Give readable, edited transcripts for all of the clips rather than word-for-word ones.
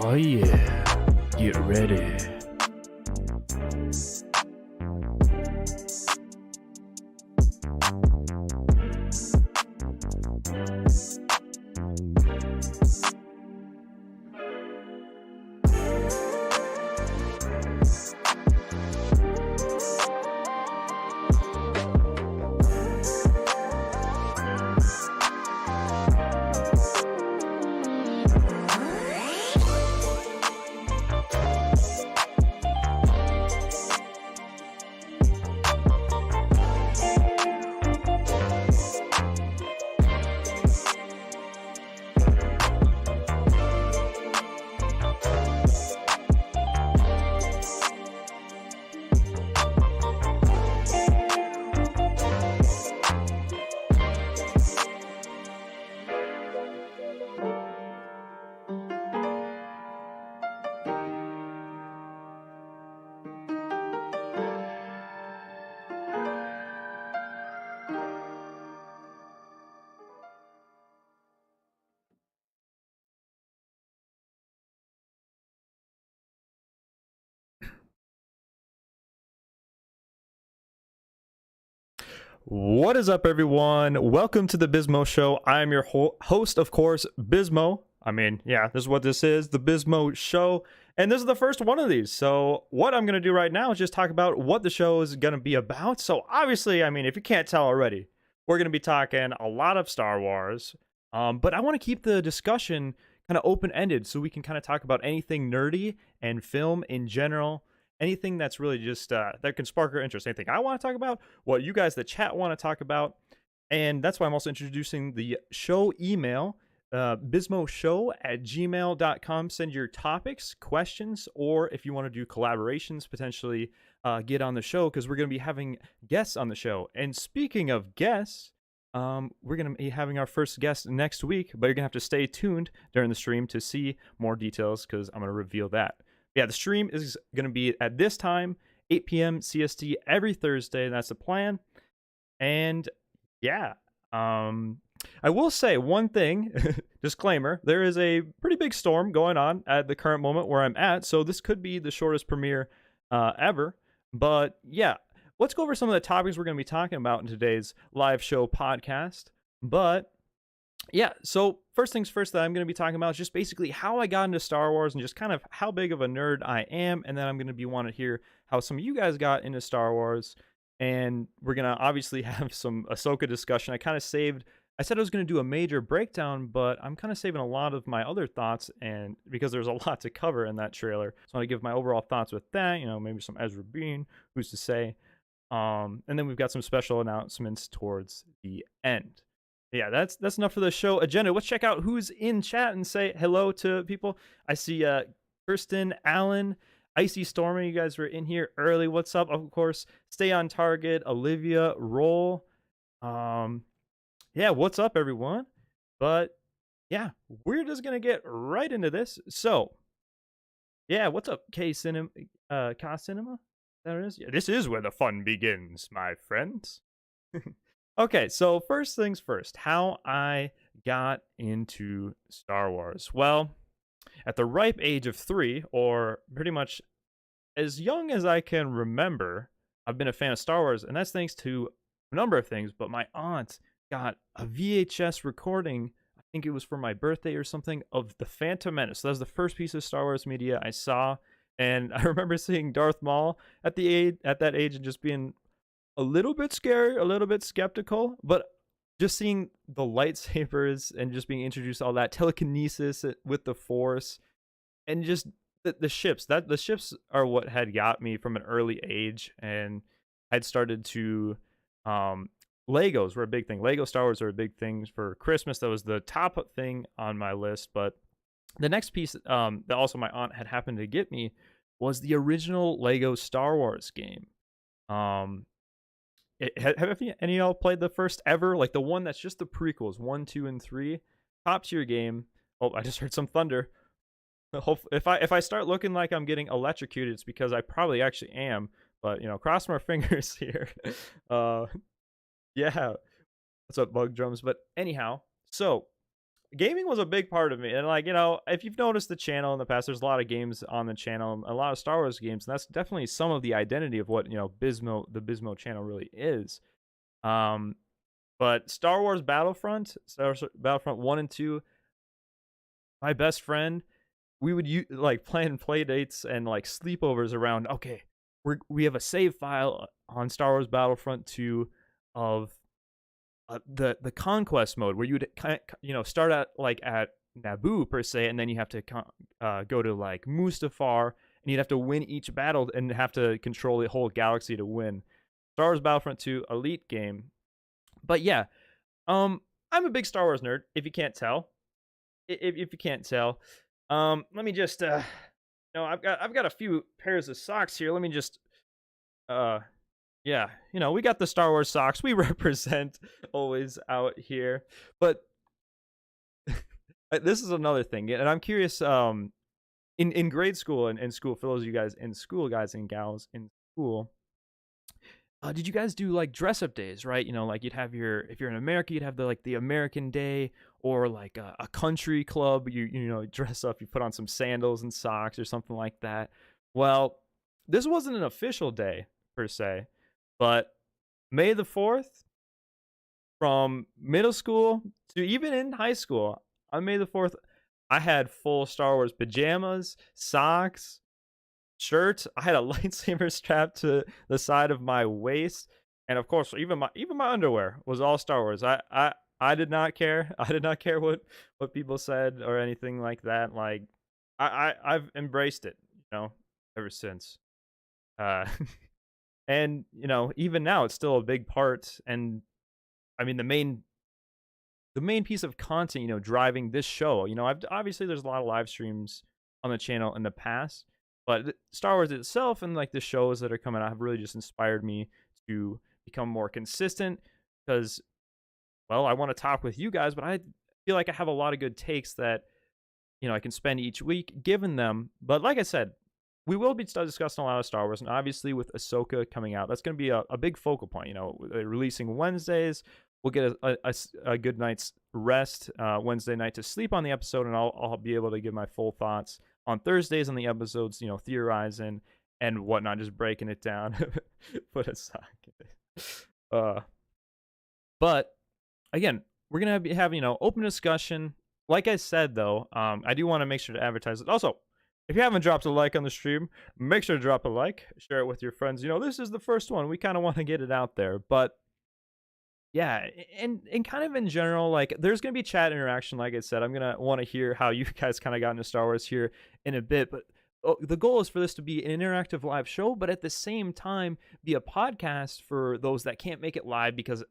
Oh yeah, get ready. What is up, everyone? Welcome to the Bismo Show. I'm your host, of course, Bismo. I mean, yeah, this is what this is, the Bismo Show. And this is the first one of these. So what I'm going to do right now is just talk about what the show is going to be about. So obviously, I mean, if you can't tell already, we're going to be talking a lot of Star Wars. But I want to keep the discussion kind of open-ended so we can kind of talk about anything nerdy and film in general. Anything that's really just that can spark your interest. Anything I want to talk about, what you guys, the chat, want to talk about. And that's why I'm also introducing the show email, bismoshow@gmail.com. Send your topics, questions, or if you want to do collaborations, potentially get on the show, because we're going to be having guests on the show. And speaking of guests, we're going to be having our first guest next week, but you're going to have to stay tuned during the stream to see more details, because I'm going to reveal that. Yeah, the stream is going to be at this time, 8 p.m. CST every Thursday. That's the plan. And yeah, I will say one thing, disclaimer, there is a pretty big storm going on at the current moment where I'm at. So this could be the shortest premiere ever. But yeah, let's go over some of the topics we're going to be talking about in today's live show podcast. But yeah, so first things first that I'm going to be talking about is just basically how I got into Star Wars and just kind of how big of a nerd I am. And then I'm going to want to hear how some of you guys got into Star Wars. And we're going to obviously have some Ahsoka discussion. I said I was going to do a major breakdown, but I'm kind of saving a lot of my other thoughts, and because there's a lot to cover in that trailer. So I want to give my overall thoughts with that, maybe some Ezrabine, who's to say. And then we've got some special announcements towards the end. Yeah, that's enough for the show agenda. Let's check out who's in chat and say hello to people. I see Kirsten, Alan, Icy Stormy. You guys were in here early. What's up? Of course, Stay on Target, Olivia, Roll. Yeah, what's up, everyone? But yeah, we're just gonna get right into this. So, yeah, what's up, K Cinema? Ka Cinema? There it is. Yeah, this is where the fun begins, my friends. Okay, so first things first, how I got into Star Wars. Well, at the ripe age of 3, or pretty much as young as I can remember, I've been a fan of Star Wars, and that's thanks to a number of things. But my aunt got a VHS recording, I think it was for my birthday or something, of The Phantom Menace. So that was the first piece of Star Wars media I saw, and I remember seeing Darth Maul at that age and just being a little bit scary, a little bit skeptical, but just seeing the lightsabers and just being introduced to all that telekinesis with the Force, and just the ships. That the ships are what had got me from an early age, and I'd started to um Legos were a big thing. Lego Star Wars are a big thing for Christmas. That was the top thing on my list. But the next piece that also my aunt had happened to get me was the original Lego Star Wars game. Um have any of y'all played the first ever, like the one that's just the prequels, 1, 2, and 3? Top tier game. Oh, I just heard some thunder. If I start looking like I'm getting electrocuted, it's because I probably actually am. But cross my fingers here. Uh, yeah. What's up, bug drums? But anyhow, so gaming was a big part of me, and like if you've noticed the channel in the past, there's a lot of games on the channel, a lot of Star Wars games, and that's definitely some of the identity of what the Bismo channel really is. Um, but Star Wars Battlefront 1 and 2, my best friend, we would like plan play dates and like sleepovers around. Okay, we have a save file on Star Wars Battlefront 2 of the conquest mode, where you would start at like at Naboo per se, and then you have to go to like Mustafar, and you'd have to win each battle and have to control the whole galaxy to win. Star Wars Battlefront 2, elite game. But yeah, I'm a big Star Wars nerd. If you can't tell, if you can't tell, let me just I've got a few pairs of socks here. Let me just yeah, we got the Star Wars socks. We represent always out here. But this is another thing, and I'm curious. In grade school and in school, for those of you guys in school, guys and gals in school, did you guys do like dress up days? Right, like you'd have if you're in America, you'd have the American Day, or like a country club. You dress up, you put on some sandals and socks or something like that. Well, this wasn't an official day per se, but May the 4th, from middle school to even in high school, on May the 4th, I had full Star Wars pajamas, socks, shirt. I had a lightsaber strapped to the side of my waist, and of course, even my underwear was all Star Wars. I did not care. I did not care what people said or anything like that. Like I've embraced it, ever since. Uh, and even now, it's still a big part. And I mean, the main piece of content, driving this show. Obviously there's a lot of live streams on the channel in the past, but Star Wars itself and like the shows that are coming out have really just inspired me to become more consistent, because, well, I want to talk with you guys, but I feel like I have a lot of good takes that I can spend each week giving them. But like I said, we will be discussing a lot of Star Wars, and obviously with Ahsoka coming out, that's going to be a big focal point. Releasing Wednesdays, we'll get a good night's rest Wednesday night to sleep on the episode, and I'll be able to give my full thoughts on Thursdays on the episodes, theorizing and whatnot, just breaking it down. Put a sock in it. But again, we're gonna be having open discussion. Like I said, though, I do want to make sure to advertise it. Also, if you haven't dropped a like on the stream, make sure to drop a like, share it with your friends. This is the first one. We kind of want to get it out there. But yeah, and kind of in general, like there's going to be chat interaction. Like I said, I'm going to want to hear how you guys kind of got into Star Wars here in a bit. But the goal is for this to be an interactive live show, but at the same time be a podcast for those that can't make it live, because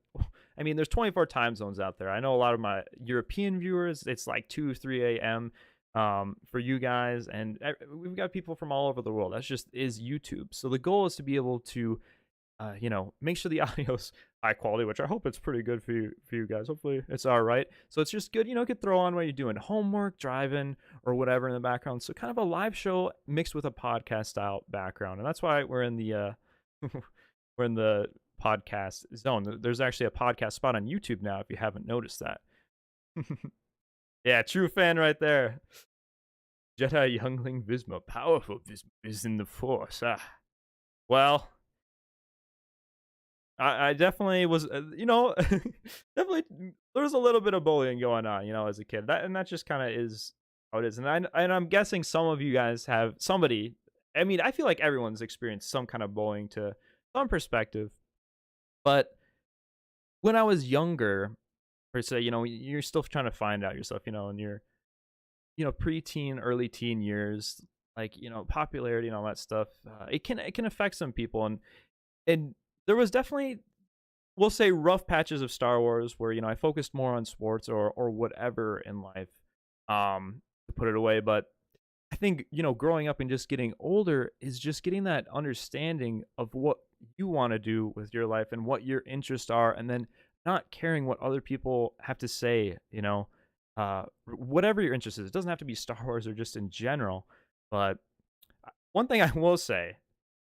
I mean, there's 24 time zones out there. I know a lot of my European viewers, it's like 2, 3 a.m. For you guys, and we've got people from all over the world. That's just is YouTube. So the goal is to be able to make sure the audio's high quality, which I hope it's pretty good for you guys. Hopefully it's all right. So it's just good, could throw on while you're doing homework, driving, or whatever in the background. So kind of a live show mixed with a podcast style background, and that's why we're in the we're in the podcast zone. There's actually a podcast spot on YouTube now, if you haven't noticed that. Yeah, true fan right there. Jedi youngling Bismo, powerful Bismo is in the Force. Well, I definitely was, definitely there was a little bit of bullying going on, as a kid. That just kind of is how it is. And I'm guessing some of you guys have somebody. I mean, I feel like everyone's experienced some kind of bullying to some perspective. But when I was younger, per se, you're still trying to find out yourself, in your, preteen, early teen years, like, popularity and all that stuff. It can affect some people, and there was definitely, we'll say, rough patches of Star Wars where I focused more on sports or whatever in life, to put it away. But I think growing up and just getting older is just getting that understanding of what you want to do with your life and what your interests are, and then not caring what other people have to say. Whatever your interest is, it doesn't have to be Star Wars or just in general. But one thing I will say,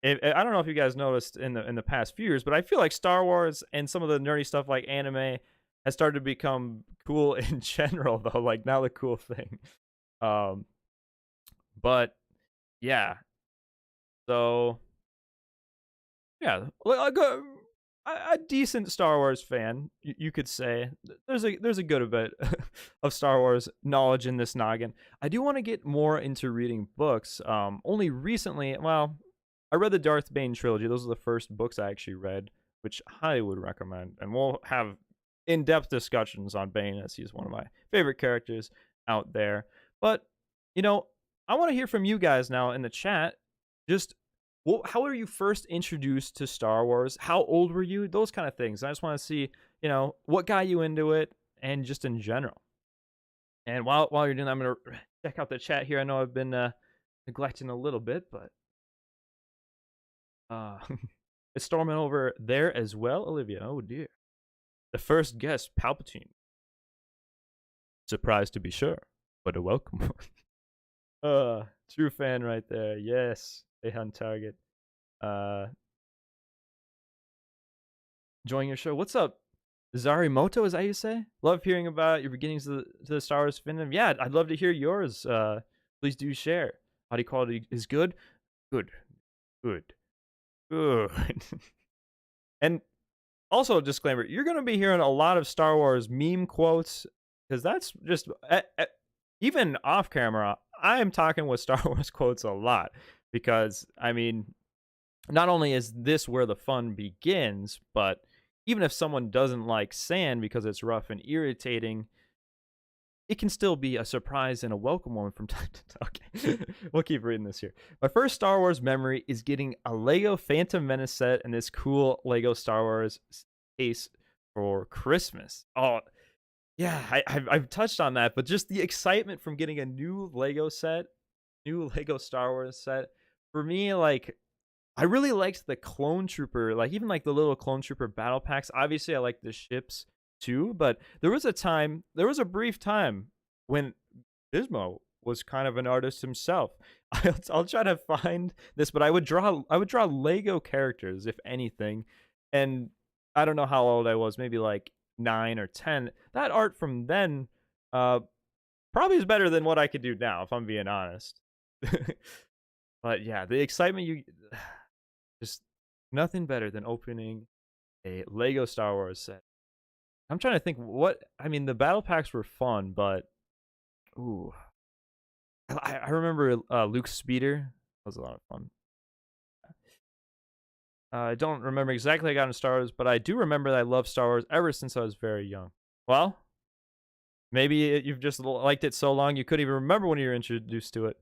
I don't know if you guys noticed in the past few years, but I feel like Star Wars and some of the nerdy stuff like anime has started to become cool in general, though. Like, now the cool thing. Um, but yeah, so yeah, like a decent Star Wars fan, you could say. There's a good bit of Star Wars knowledge in this noggin. I do want to get more into reading books. Only recently, well, I read the Darth Bane trilogy. Those are the first books I actually read, which I would recommend. And we'll have in-depth discussions on Bane, as he's one of my favorite characters out there. But, I want to hear from you guys now in the chat. Just, how were you first introduced to Star Wars? How old were you? Those kind of things. I just want to see, what got you into it, and just in general. And while you're doing that, I'm going to check out the chat here. I know I've been neglecting a little bit, but is Storming over there as well, Olivia? Oh dear. The first guest, Palpatine. Surprised to be sure, but a welcome one. True fan right there. Yes, they hunt target. Enjoying your show. What's up, Zarimoto? Is that how you say? Love hearing about your beginnings to the Star Wars fandom. Yeah, I'd love to hear yours. Please do share. Audio quality is good. Good. And also, a disclaimer, you're going to be hearing a lot of Star Wars meme quotes, because that's just, even off camera, I am talking with Star Wars quotes a lot, because, I mean, not only is this where the fun begins, but even if someone doesn't like sand because it's rough and irritating, it can still be a surprise and a welcome one from time to time. Okay, we'll keep reading this here. My first Star Wars memory is getting a Lego Phantom Menace set and this cool Lego Star Wars case for Christmas. Oh, yeah, I've touched on that, but just the excitement from getting a new Lego set, new Lego Star Wars set, for me, like, I really liked the Clone Trooper, like, even like the little Clone Trooper battle packs. Obviously, I like the ships too, but there was a brief time when Bismo was kind of an artist himself. I'll try to find this, but I would draw Lego characters, if anything, and I don't know how old I was, maybe like 9 or 10. That art from then probably is better than what I could do now, if I'm being honest. But yeah, the excitement, just nothing better than opening a Lego Star Wars set. I'm trying to think the battle packs were fun, but ooh, I remember Luke's speeder. That was a lot of fun. I don't remember exactly how I got into Star Wars, but I do remember that I loved Star Wars ever since I was very young. Well, maybe you've just liked it so long you couldn't even remember when you were introduced to it.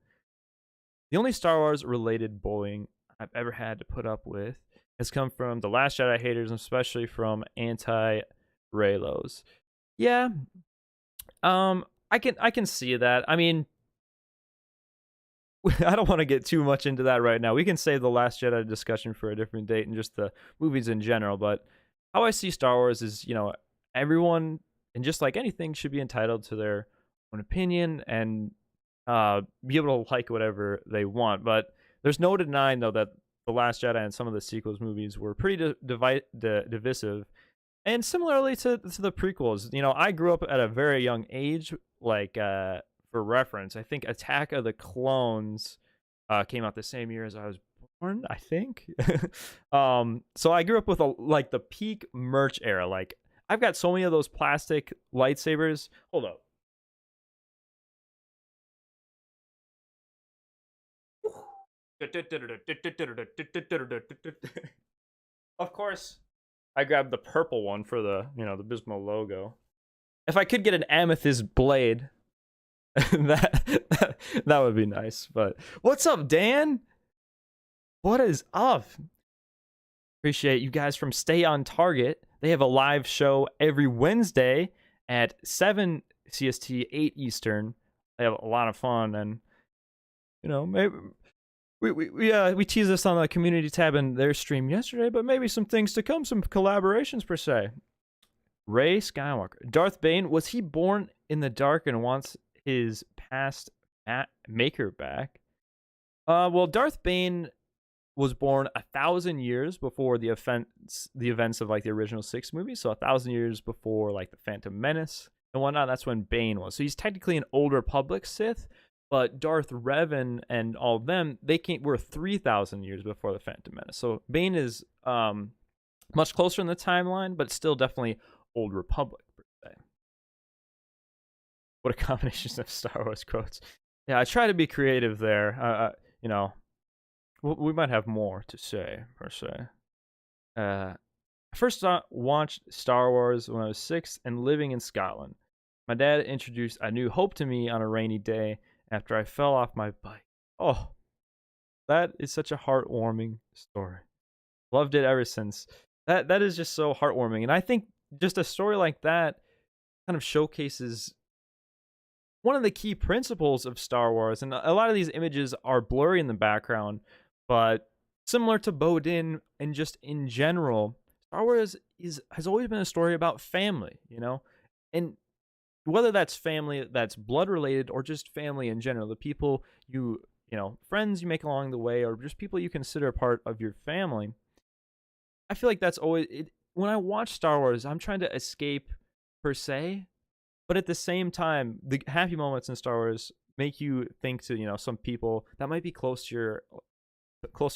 The only Star Wars related bullying I've ever had to put up with has come from the Last Jedi haters, and especially from anti-Reylos. Yeah, I can see that. I mean, I don't want to get too much into that right now. We can save the Last Jedi discussion for a different date and just the movies in general. But how I see Star Wars is, everyone, and just like anything, should be entitled to their own opinion and be able to like whatever they want. But there's no denying, though, that the Last Jedi and some of the sequels movies were pretty divisive. And similarly to the prequels, I grew up at a very young age. Like, for reference, I think Attack of the Clones came out the same year as I was born, I think. So I grew up with the peak merch era. Like, I've got so many of those plastic lightsabers. Hold up. Of course, I grabbed the purple one for the, the Bismo logo. if I could get an amethyst blade, that would be nice. But what's up, Dan? What is up? Appreciate you guys from Stay on Target. They have a live show every Wednesday at 7 CST, 8 Eastern. They have a lot of fun, and maybe we teased this on the community tab in their stream yesterday, but maybe some things to come, some collaborations per se. Rey Skywalker, Darth Bane, was he born in the dark and wants his past maker back? Well, Darth Bane was born 1,000 years before the events of like the original 6 movies, so 1,000 years before like the Phantom Menace and whatnot. That's when Bane was. So he's technically an Old Republic Sith, but Darth Revan and all of them, were 3,000 years before the Phantom Menace. So Bane is much closer in the timeline, but still definitely Old Republic per se. What a combination of Star Wars quotes. Yeah, I try to be creative there. We might have more to say per se. I first watched Star Wars when I was 6 and living in Scotland. My dad introduced A New Hope to me on a rainy day after I fell off my bike. Oh, that is such a heartwarming story. Loved it ever since. That is just so heartwarming, and I think just a story like that kind of showcases one of the key principles of Star Wars. And a lot of these images are blurry in the background, but similar to Bodin and just in general, Star Wars has always been a story about family, and whether that's family that's blood related or just family in general, the people friends you make along the way, or just people you consider part of your family. I feel like that's always it. When I watch Star Wars, I'm trying to escape per se, but at the same time, the happy moments in Star Wars make you think to some people that might be close to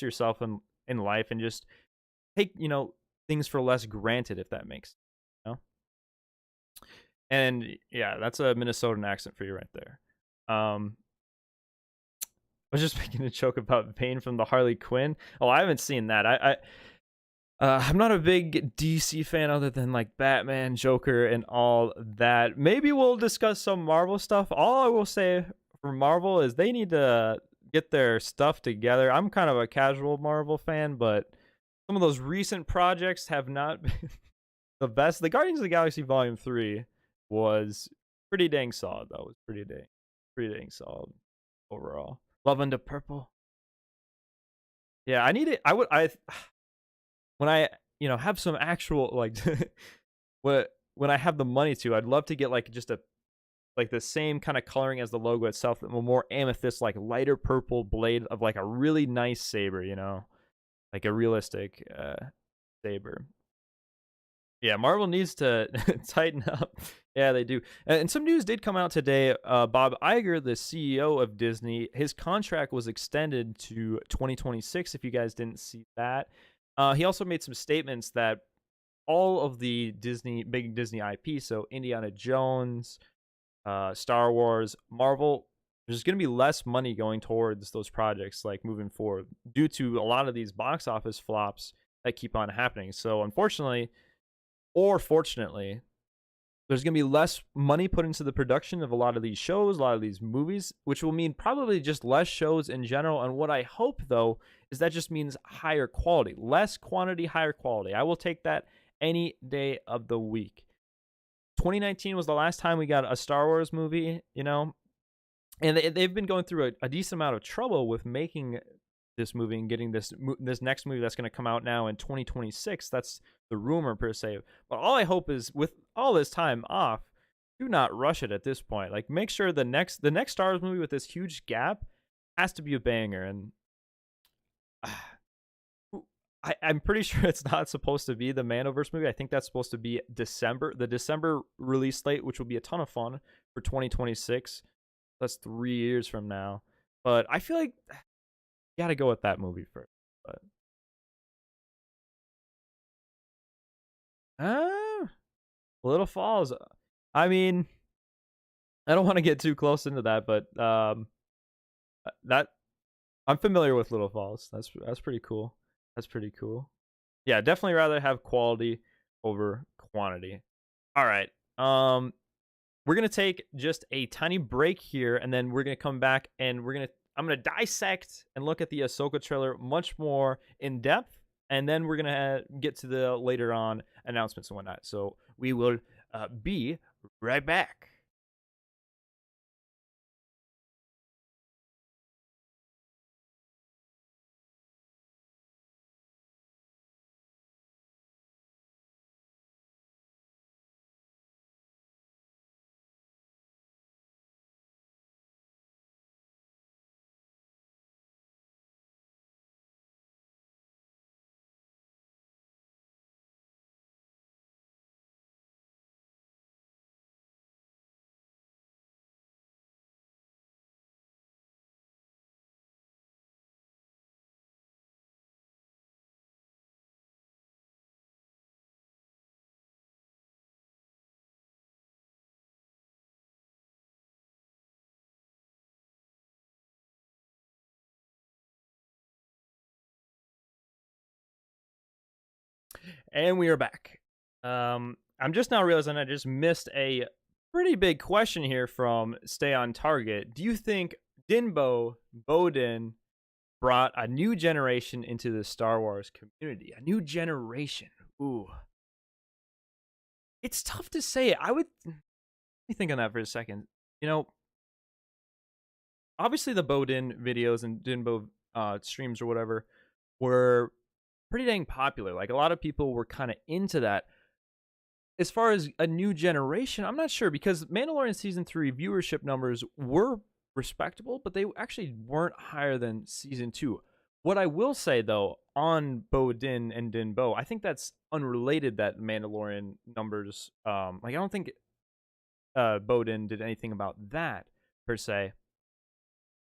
yourself in life, and just take things for less granted, if that makes sense. And yeah, that's a Minnesotan accent for you right there. I was just making a joke about Bane from the Harley Quinn. Oh, I haven't seen that. I'm not a big DC fan other than like Batman, Joker, and all that. Maybe we'll discuss some Marvel stuff. All I will say for Marvel is they need to get their stuff together. I'm kind of a casual Marvel fan, but some of those recent projects have not been the best. The Guardians of the Galaxy Volume 3 was pretty dang solid, though. It was pretty dang solid overall. Love Into Purple. Yeah, I need it. When I have some actual like when I have the money to, I'd love to get like just the same kind of coloring as the logo itself, a more amethyst, like lighter purple blade of like a really nice saber, like a realistic saber. Yeah, Marvel needs to tighten up. Yeah, they do. And some news did come out today. Bob Iger, the CEO of Disney, his contract was extended to 2026, if you guys didn't see that. He also made some statements that all of the big Disney IP, so Indiana Jones, Star Wars, Marvel, there's going to be less money going towards those projects like moving forward due to a lot of these box office flops that keep on happening. So unfortunately, or fortunately, there's going to be less money put into the production of a lot of these shows, a lot of these movies, which will mean probably just less shows in general. And what I hope, though, is that just means higher quality. Less quantity, higher quality. I will take that any day of the week. 2019 was the last time we got a Star Wars movie, and they've been going through a decent amount of trouble with making this movie and getting this next movie that's going to come out now in 2026. That's the rumor per se. But all I hope is, with all this time off, do not rush it at this point. Like, make sure the next Star Wars movie with this huge gap has to be a banger. And I'm pretty sure it's not supposed to be the Mandoverse movie. I think that's supposed to be the December release date, which will be a ton of fun for 2026. That's 3 years from now. But I feel like you gotta go with that movie first. But Little Falls. I mean, I don't want to get too close into that, but that I'm familiar with Little Falls. That's pretty cool. That's pretty cool. Yeah, definitely rather have quality over quantity. All right. we're gonna take just a tiny break here, and then we're gonna come back and I'm gonna dissect and look at the Ahsoka trailer much more in depth, and then we're gonna get to the later on announcements and whatnot. So we will be right back. And we are back. I'm just now realizing I just missed a pretty big question here from Stay on Target. Do you think Bowden brought a new generation into the Star Wars community? A new generation. Ooh. It's tough to say. Let me think on that for a second. You know, obviously the Bowden videos and Dinbo streams or whatever were pretty dang popular. Like a lot of people were kind of into that. As far as a new generation, I'm not sure because Mandalorian season 3 viewership numbers were respectable, but they actually weren't higher than season 2. What I will say though on Bo Din and Din Bo, I think that's unrelated that Mandalorian numbers. Like I don't think Bo Din did anything about that per se.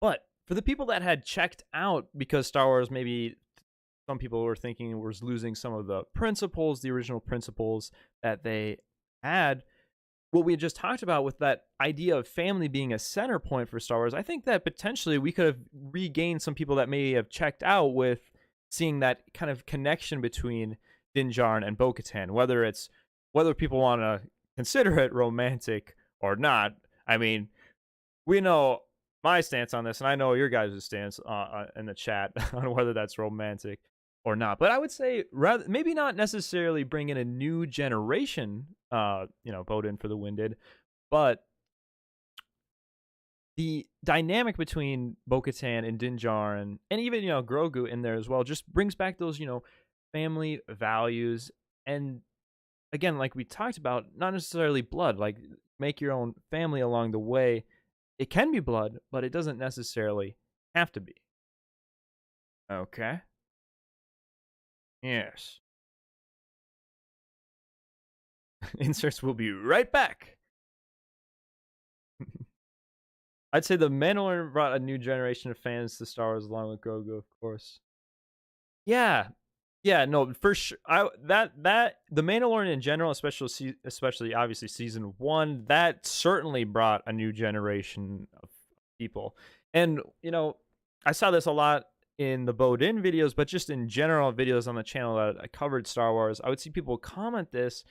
But for the people that had checked out because Star Wars, maybe some people were thinking was losing some of the principles, the original principles that they had. What we had just talked about with that idea of family being a center point for Star Wars, I think that potentially we could have regained some people that may have checked out with seeing that kind of connection between Din Djarin and Bo-Katan, whether people want to consider it romantic or not. I mean, we know my stance on this, and I know your guys' stance in the chat on whether that's romantic or not. But I would say rather maybe not necessarily bring in a new generation, Bowden for the Winded, but the dynamic between Bo-Katan and Din Djarin, and even Grogu in there as well, just brings back those family values. And again, like we talked about, not necessarily blood. Like make your own family along the way. It can be blood, but it doesn't necessarily have to be. Okay. Yes. Inserts will be right back. I'd say the Mandalorian brought a new generation of fans to Star Wars, along with Grogu, of course. Yeah, no, for sure. The Mandalorian in general, especially obviously season 1, that certainly brought a new generation of people. And I saw this a lot in the Bowden videos, but just in general videos on the channel that I covered Star Wars, I would see people comment this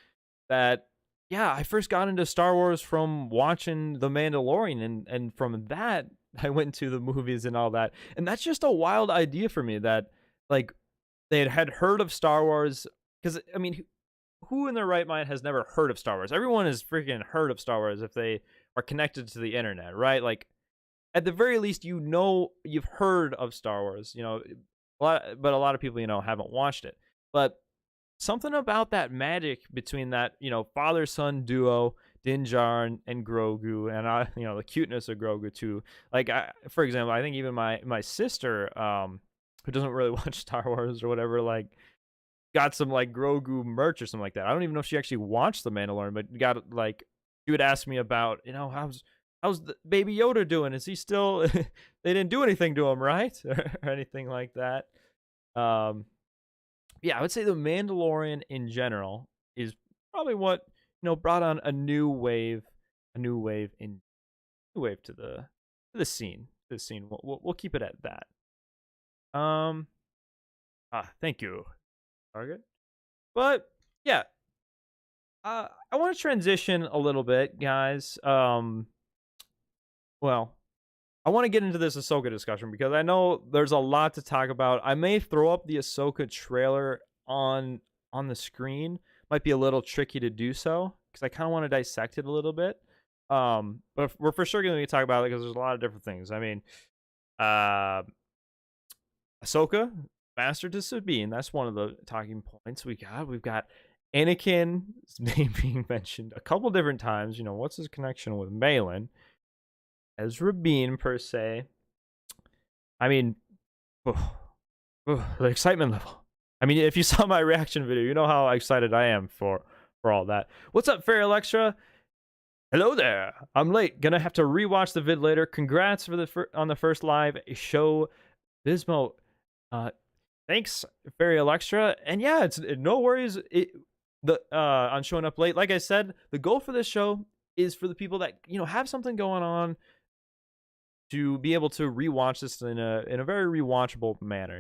that I first got into Star Wars from watching The Mandalorian, and from that I went to the movies and all that. And that's just a wild idea for me that like they had heard of Star Wars, because I mean, who in their right mind has never heard of Star Wars? Everyone has freaking heard of Star Wars if they are connected to the internet, right? Like at the very least, you've heard of Star Wars, but a lot of people haven't watched it. But something about that magic between that father son duo, Din Djarin and Grogu, and the cuteness of Grogu too. Like for example, I think even my sister, who doesn't really watch Star Wars or whatever, like got some like Grogu merch or something like that. I don't even know if she actually watched The Mandalorian, but got like she would ask me about how's the baby Yoda doing? Is he still? They didn't do anything to him, right, or anything like that. Yeah, I would say The Mandalorian in general is probably what brought on a new wave to the scene. We'll keep it at that. Thank you, Target. But yeah, I want to transition a little bit, guys. Well, I want to get into this Ahsoka discussion because I know there's a lot to talk about. I may throw up the Ahsoka trailer on the screen. Might be a little tricky to do so because I kind of want to dissect it a little bit. But we're for sure going to talk about it because there's a lot of different things. I mean, uh, Ahsoka, Master to Sabine. That's one of the talking points we've got Anakin's name being mentioned a couple different times. You know, what's his connection with Malin? Ezrabine per se. I mean, the excitement level. I mean, if you saw my reaction video, you know how excited I am for all that. What's up, Fairy Electra? Hello there. I'm late. Gonna have to rewatch the vid later. Congrats for on the first live show, Bismo. Thanks, Fairy Electra. And yeah, it's no worries. On showing up late. Like I said, the goal for this show is for the people that have something going on to be able to rewatch this in a very rewatchable manner.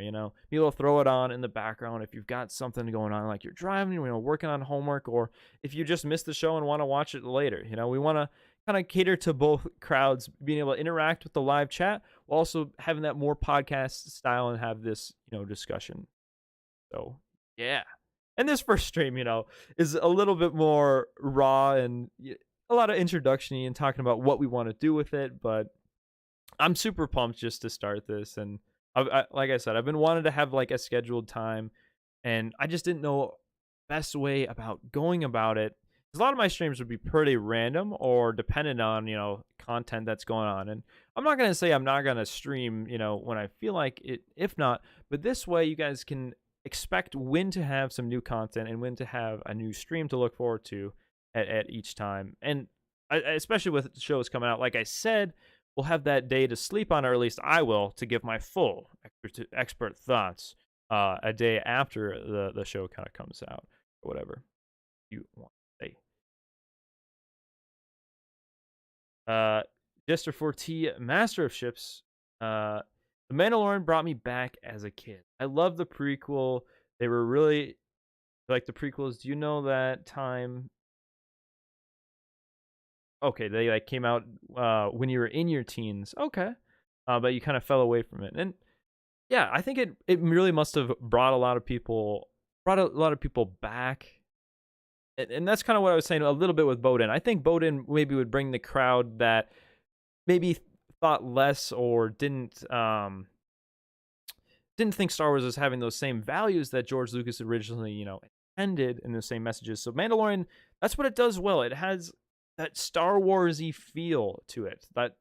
Be able to throw it on in the background if you've got something going on, like you're driving, working on homework, or if you just missed the show and want to watch it later. We want to kind of cater to both crowds, being able to interact with the live chat while also having that more podcast style and have this discussion. So yeah. And this first stream, is a little bit more raw and a lot of introduction-y and talking about what we want to do with it, but I'm super pumped just to start this. And like I said, I've been wanting to have like a scheduled time, and I just didn't know best way about going about it. Because a lot of my streams would be pretty random or dependent on, content that's going on. And I'm not going to say I'm not going to stream, when I feel like it, if not, but this way you guys can expect when to have some new content and when to have a new stream to look forward to at each time. And especially with shows coming out, like I said, we'll have that day to sleep on, or at least I will, to give my full expert thoughts a day after the show kind of comes out, or whatever you want to say. Jester 4T, Master of Ships. The Mandalorian brought me back as a kid. I love the prequel. They were really like the prequels. Do you know that time? Okay, they like came out when you were in your teens. Okay, but you kind of fell away from it, and yeah, I think it really must have brought a lot of people back, and that's kind of what I was saying a little bit with Bowden. I think Bowden maybe would bring the crowd that maybe thought less or didn't think Star Wars was having those same values that George Lucas originally intended in the same messages. So Mandalorian, that's what it does well. It has that Star Wars-y feel to it. That,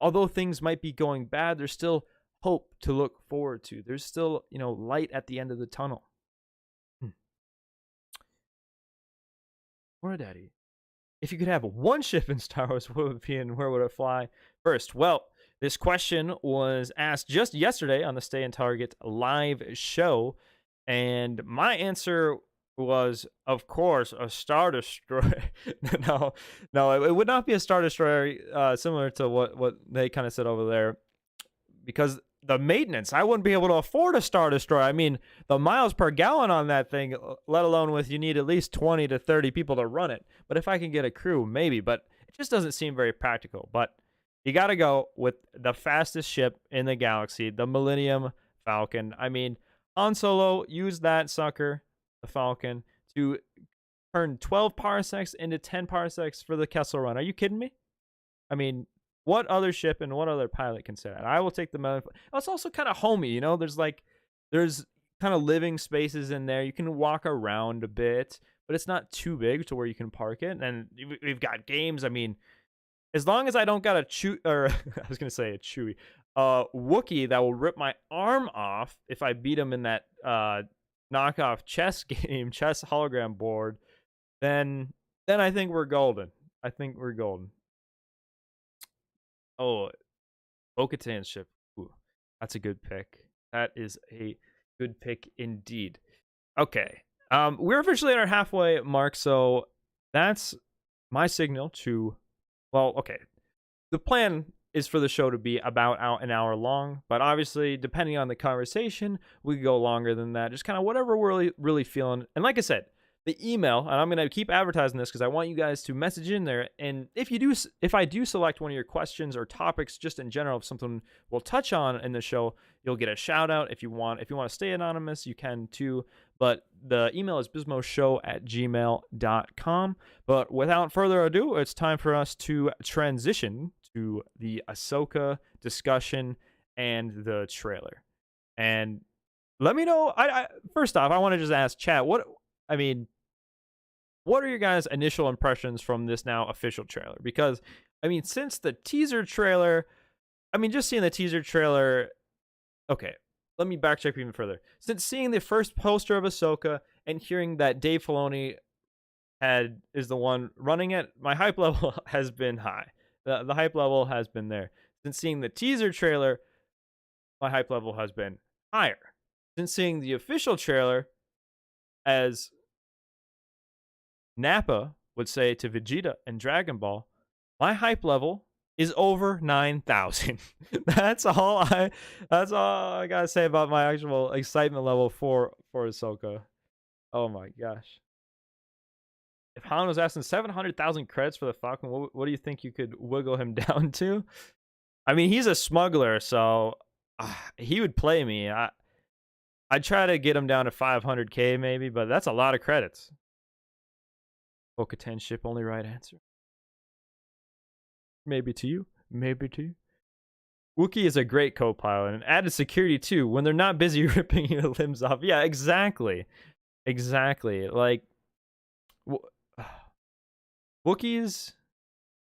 although things might be going bad, there's still hope to look forward to. There's still, light at the end of the tunnel. Or Daddy, if you could have one ship in Star Wars, what would it be and where would it fly first? Well, this question was asked just yesterday on the Stay in Target live show, and my answer was, of course, a Star Destroyer. no, it would not be a Star Destroyer, similar to what they kind of said over there, because the maintenance, I wouldn't be able to afford a Star Destroyer. I mean, the miles per gallon on that thing, let alone with you need at least 20 to 30 people to run it. But if I can get a crew, maybe. But it just doesn't seem very practical. But you got to go with the fastest ship in the galaxy, the Millennium Falcon. I mean, Han Solo used that sucker, the Falcon, to turn 12 parsecs into 10 parsecs for the Kessel Run. Are you kidding me? I mean, what other ship and what other pilot can say that? I will take the Millennium. It's also kind of homey, there's kind of living spaces in there. You can walk around a bit, but it's not too big to where you can park it. And we've got games. I mean, as long as I don't got a I was gonna say a Chewie, Wookiee that will rip my arm off if I beat him in that knockoff chess game, chess hologram board, then I think we're golden. Oh, Bo-Katan's ship. Ooh, that's a good pick. That is a good pick indeed. Okay. We're officially at our halfway mark, so that's my signal to, well, okay. The plan is for the show to be about an hour long, but obviously, depending on the conversation, we could go longer than that. Just kind of whatever we're really feeling. And like I said, the email, and I'm going to keep advertising this because I want you guys to message in there. And if I do select one of your questions or topics, just in general, if something we'll touch on in the show, you'll get a shout out. If you want to stay anonymous, you can too. But the email is bismoshow@gmail.com. But without further ado, it's time for us to transition to the Ahsoka discussion and the trailer. And let me know. I first off, I want to just ask chat, I mean, what are your guys' initial impressions from this now official trailer? Because, I mean, since the teaser trailer, just seeing the teaser trailer, okay, let me backtrack even further. Since seeing the first poster of Ahsoka and hearing that Dave Filoni is the one running it, my hype level has been high. The hype level has been there. Since seeing the teaser trailer, my hype level has been higher. Since seeing the official trailer, as Nappa would say to Vegeta in Dragon Ball, my hype level is over 9,000. That's all I gotta say about my actual excitement level for Ahsoka. Oh my gosh. If Han was asking 700,000 credits for the Falcon, what do you think you could wiggle him down to? I mean, he's a smuggler, so he would play me. I'd try to get him down to 500K maybe, but that's a lot of credits. Bo-Katan ship, only right answer. Maybe to you. Maybe to you. Wookiee is a great co-pilot and added security too when they're not busy ripping your limbs off. Yeah, exactly. Exactly. Like, Wookiees,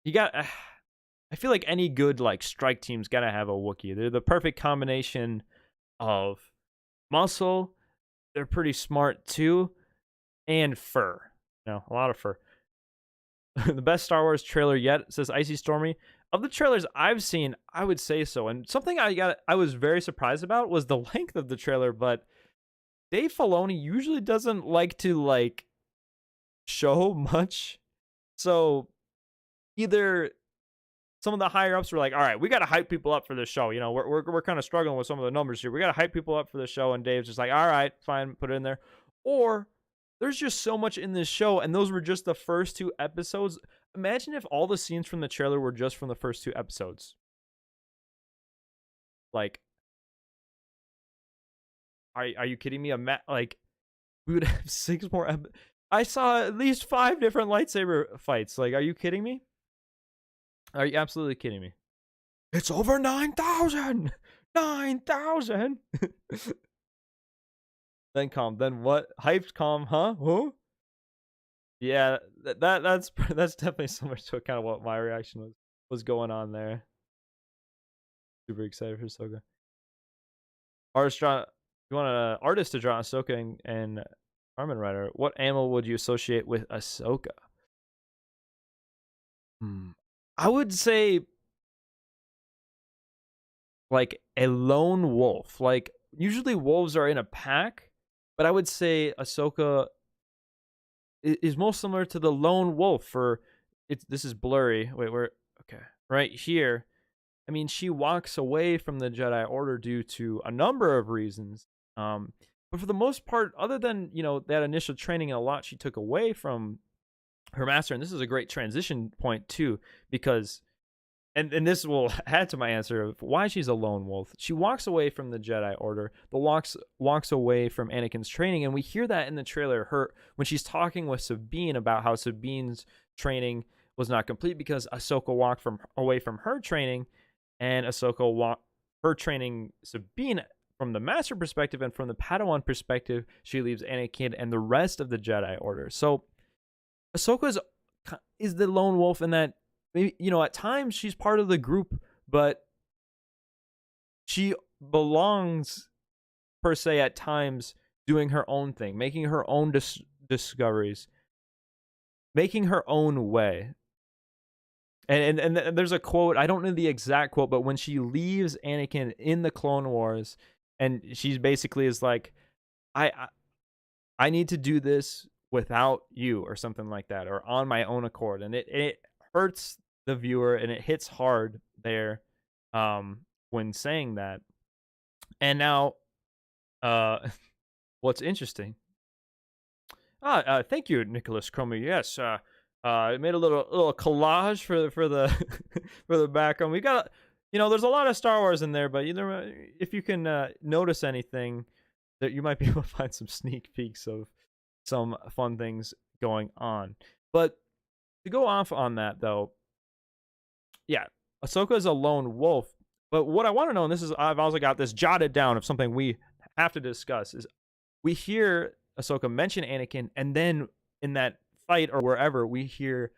you got... I feel like any good like strike team's gotta have a Wookiee. They're the perfect combination of muscle. They're pretty smart too, and fur. A lot of fur. The best Star Wars trailer yet, says Icy Stormy. Of the trailers I've seen, I would say so. And something I was very surprised about was the length of the trailer. But Dave Filoni usually doesn't like to show much. So either some of the higher ups were like, all right, we got to hype people up for this show. We're kind of struggling with some of the numbers here. We got to hype people up for the show. And Dave's just like, all right, fine, put it in there. Or there's just so much in this show, and those were just the first 2 episodes. Imagine if all the scenes from the trailer were just from the first 2 episodes. Like, are you kidding me? We would have 6 more. I saw at least 5 different lightsaber fights. Like, are you kidding me? Are you absolutely kidding me? It's over 9,000. 9,000. Then calm. Then what? Hyped calm, huh? Who? Yeah, that's definitely similar to kind of what my reaction was going on there. Super excited for Ahsoka. You want an artist to draw Ahsoka and Kamen Rider? What animal would you associate with Ahsoka? I would say like a lone wolf. Like usually wolves are in a pack, but I would say Ahsoka is most similar to the lone wolf. This is blurry. Wait, where? Okay, right here. I mean, she walks away from the Jedi Order due to a number of reasons. But for the most part, other than that initial training and a lot she took away from her master, and this is a great transition point too, because and this will add to my answer of why she's a lone wolf. She walks away from the Jedi Order, but walks away from Anakin's training, and we hear that in the trailer. When she's talking with Sabine about how Sabine's training was not complete because Ahsoka walked away from her training, and Ahsoka her training Sabine from the Master perspective, and from the Padawan perspective, she leaves Anakin and the rest of the Jedi Order. So Ahsoka is the lone wolf in that. Maybe, at times she's part of the group, but she belongs, per se, at times doing her own thing, making her own discoveries, making her own way. And there's a quote, I don't know the exact quote, but when she leaves Anakin in the Clone Wars, and she basically is like, I need to do this without you, or something like that, or on my own accord. And it hurts the viewer, and it hits hard there when saying that. And now what's interesting, Thank you, Nicholas Cromie. Yes, I made a little collage for the for the background. We got, there's a lot of Star Wars in there, but if you can notice anything, that you might be able to find some sneak peeks of some fun things going on. But to go off on that, though, yeah, Ahsoka is a lone wolf. But what I want to know, and this is, I've also got this jotted down of something we have to discuss, is we hear Ahsoka mention Anakin, and then in that fight or wherever, we hear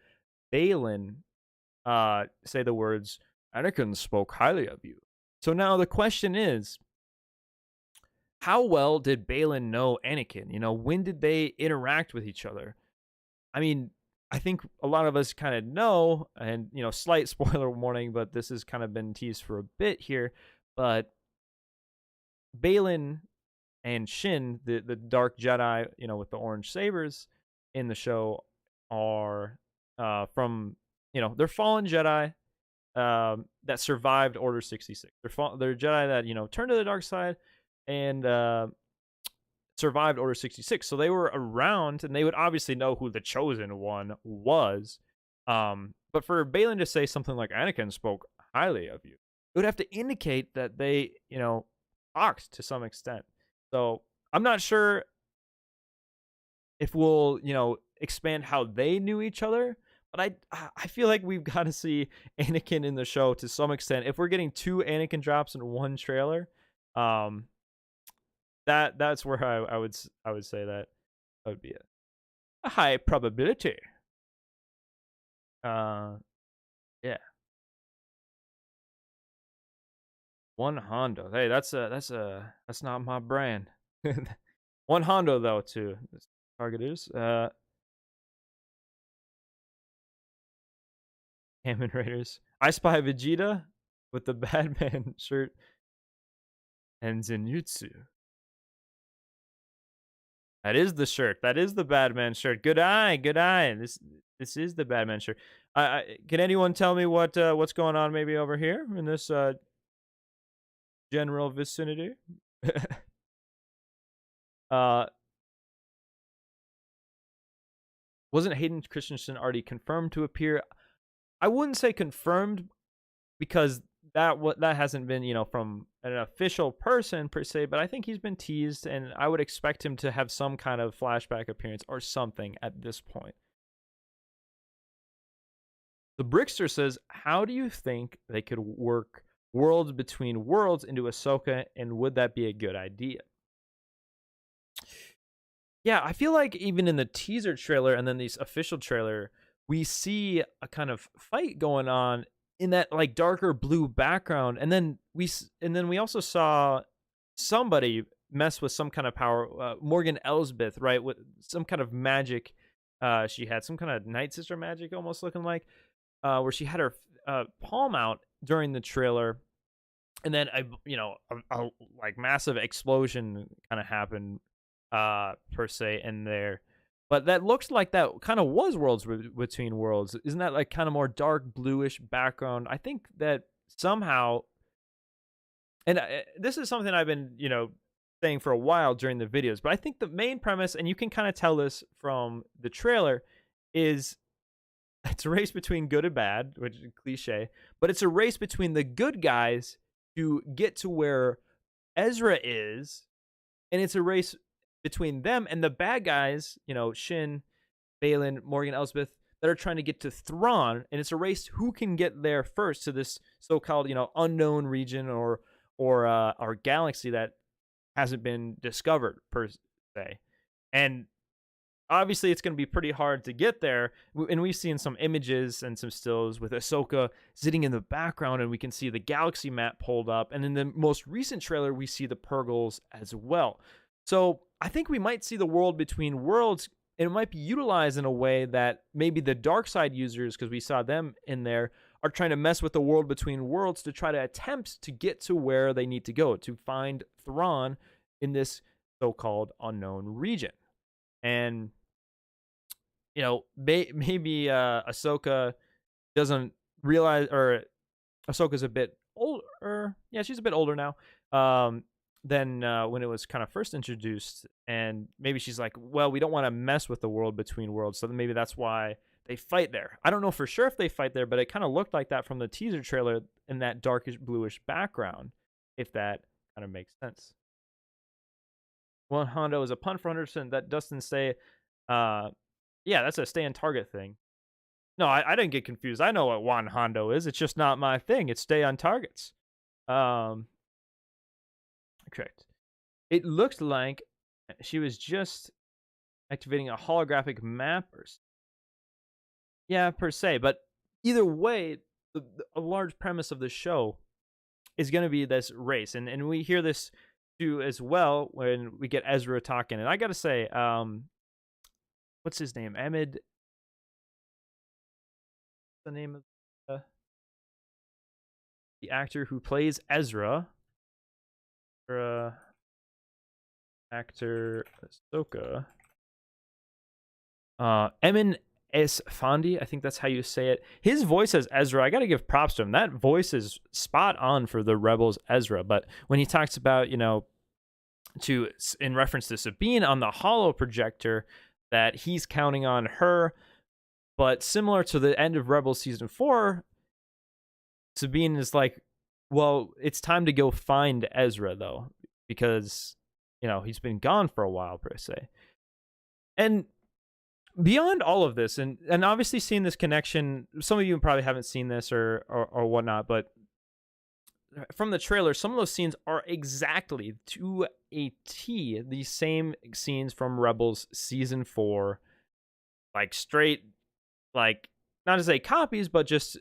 Balin say the words, "Anakin spoke highly of you." So now the question is, how well did Balin know Anakin? When did they interact with each other? I mean, I think a lot of us kind of know, and slight spoiler warning, but this has kind of been teased for a bit here. But Balin and Shin, the Dark Jedi, with the orange sabers in the show, are from they're fallen Jedi that survived Order 66. They're Jedi that turned to the dark side and survived Order 66. So they were around, and they would obviously know who the Chosen One was. But for Balin to say something like Anakin spoke highly of you, it would have to indicate that they, talked to some extent. So I'm not sure if we'll, expand how they knew each other, but I feel like we've got to see Anakin in the show to some extent. If we're getting 2 Anakin drops in one trailer, that's where I would say that would be a high probability. Yeah. One Hondo. Hey, that's not my brand. One Hondo though too. This target is Kamen Raiders. I Spy Vegeta with the Batman shirt and Zenitsu. That is the shirt. That is the Batman shirt. Good eye. Good eye. This is the Batman shirt. Can anyone tell me what's going on maybe over here in this general vicinity? Wasn't Hayden Christensen already confirmed to appear? I wouldn't say confirmed, because that hasn't been from an official person per se, but I think he's been teased, and I would expect him to have some kind of flashback appearance or something at this point. The Brickster says, how do you think they could work worlds between worlds into Ahsoka, and would that be a good idea? Yeah, I feel like even in the teaser trailer and then this official trailer, we see a kind of fight going on in that like darker blue background, and then we also saw somebody mess with some kind of power, Morgan Elsbeth, right, with some kind of magic. She had some kind of Night Sister magic, almost looking like, where she had her palm out during the trailer, and then a like massive explosion kind of happened per se in there. But that looks like that kind of was worlds between worlds. Isn't that like kind of more dark bluish background? I think that somehow, and this is something I've been saying for a while during the videos, but I think the main premise, and you can kind of tell this from the trailer, is it's a race between good and bad, which is cliche, but it's a race between the good guys to get to where Ezra is, and it's a race between them and the bad guys, Shin, Balin, Morgan Elsbeth, that are trying to get to Thrawn, and it's a race who can get there first to this so-called, unknown region or our galaxy that hasn't been discovered per se. And obviously it's going to be pretty hard to get there, and we've seen some images and some stills with Ahsoka sitting in the background, and we can see the galaxy map pulled up, and in the most recent trailer we see the Purgles as well. So I think we might see the world between worlds, and it might be utilized in a way that maybe the dark side users, because we saw them in there, are trying to mess with the world between worlds to try to attempt to get to where they need to go to find Thrawn in this so-called unknown region. And maybe Ahsoka doesn't realize, or Ahsoka's a bit older. Yeah, she's a bit older now. than when it was kind of first introduced. And maybe she's like, well, we don't want to mess with the world between worlds, so maybe that's why they fight there. I don't know for sure if they fight there, but it kind of looked like that from the teaser trailer in that darkish bluish background, if that kind of makes sense. One Hondo is a pun for 100%. That Dustin say, yeah, that's a stay on target thing. No, I didn't get confused. I know what Juan Hondo is. It's just not my thing. It's stay on targets. Correct. It looked like she was just activating a holographic map or yeah, per se. But either way, a large premise of the show is going to be this race. And we hear this too as well when we get Ezra talking. And I got to say, what's his name? Ahmed. The name of the actor who plays Ezra. Actor Ahsoka. Emin Esfandi, I think that's how you say it. His voice as Ezra, I gotta give props to him. That voice is spot on for the Rebels Ezra. But when he talks about, in reference to Sabine on the holo projector, that he's counting on her. But similar to the end of Rebels season 4, Sabine is like, well, it's time to go find Ezra though, because he's been gone for a while per se. And beyond all of this, and obviously seeing this connection, some of you probably haven't seen this or whatnot, but from the trailer, some of those scenes are exactly to a T the same scenes from Rebels season 4, like straight, like not to say copies, but just